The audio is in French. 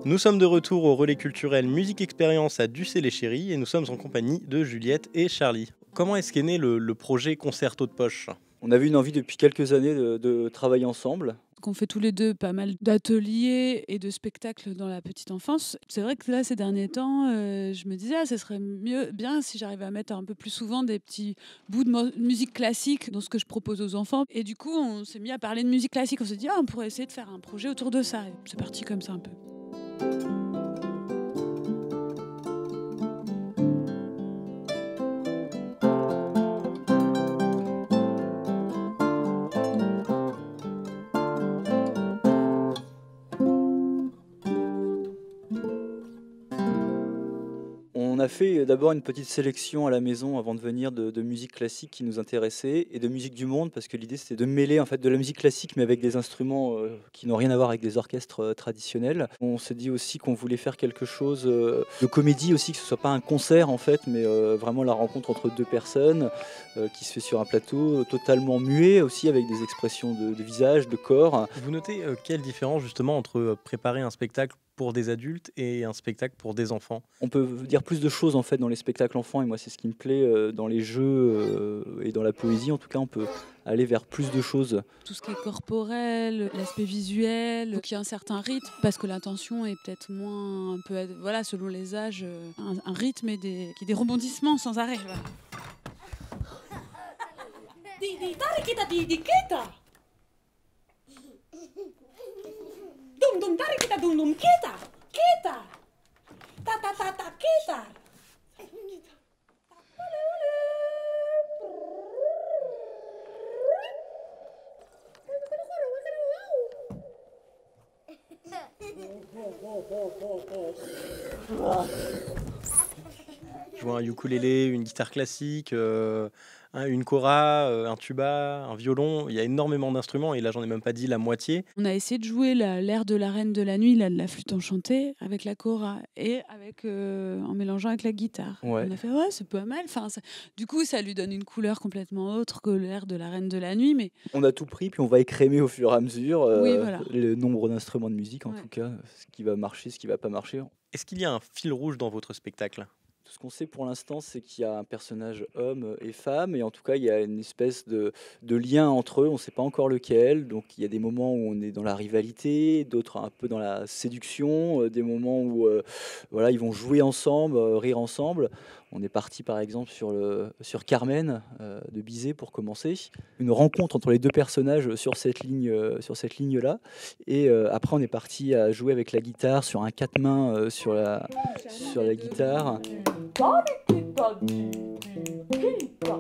Nous sommes de retour au relais culturel Musique Expérience à Ducé-les-Chéris et nous sommes en compagnie de Juliette et Charlie. Comment est-ce qu'est né le projet Concerto de poche? On avait une envie depuis quelques années de travailler ensemble. Qu'on fait tous les deux pas mal d'ateliers et de spectacles dans la petite enfance. C'est vrai que là, ces derniers temps, je me disais, ça serait bien si j'arrivais à mettre un peu plus souvent des petits bouts de musique classique dans ce que je propose aux enfants. Et du coup, on s'est mis à parler de musique classique. On s'est dit, on pourrait essayer de faire un projet autour de ça. Et c'est parti comme ça un peu. On a fait d'abord une petite sélection à la maison avant de venir de musique classique qui nous intéressait et de musique du monde parce que l'idée c'était de mêler en fait de la musique classique mais avec des instruments qui n'ont rien à voir avec des orchestres traditionnels. On s'est dit aussi qu'on voulait faire quelque chose de comédie aussi, que ce soit pas un concert en fait mais vraiment la rencontre entre deux personnes qui se fait sur un plateau totalement muet aussi avec des expressions de visage, de corps. Vous notez quelle différence justement entre préparer un spectacle pour des adultes et un spectacle pour des enfants? On peut dire plus de choses en fait dans les spectacles enfants et moi c'est ce qui me plaît dans les jeux et dans la poésie en tout cas on peut aller vers plus de choses. Tout ce qui est corporel, l'aspect visuel, qu'il y a un certain rythme, parce que l'intention est peut-être moins, un peu, voilà, selon les âges, un rythme et des rebondissements sans arrêt. Voilà. Dum dum tarikita dum dum kita kita ta ta ta ta kita. Jouer un ukulélé, une guitare classique, une kora, un tuba, un violon, il y a énormément d'instruments et là j'en ai même pas dit la moitié. On a essayé de jouer l'air de la Reine de la Nuit, là, de la flûte enchantée, avec la kora et avec, en mélangeant avec la guitare. Ouais. On a fait, ouais, c'est pas mal. Enfin, du coup, ça lui donne une couleur complètement autre que l'air de la Reine de la Nuit. Mais On a tout pris puis on va écrémer au fur et à mesure oui, voilà. le nombre d'instruments de musique en Ouais. tout cas, ce qui va marcher, ce qui va pas marcher. Est-ce qu'il y a un fil rouge dans votre spectacle? Tout ce qu'on sait pour l'instant, c'est qu'il y a un personnage homme et femme, et en tout cas, il y a une espèce de lien entre eux, on ne sait pas encore lequel. Donc, il y a des moments où on est dans la rivalité, d'autres un peu dans la séduction, des moments où voilà, ils vont jouer ensemble, rire ensemble. On est parti par exemple sur Carmen de Bizet pour commencer. Une rencontre entre les deux personnages sur cette ligne-là. Et après, on est parti à jouer avec la guitare sur un quatre mains sur la guitare. Tarikita di kita.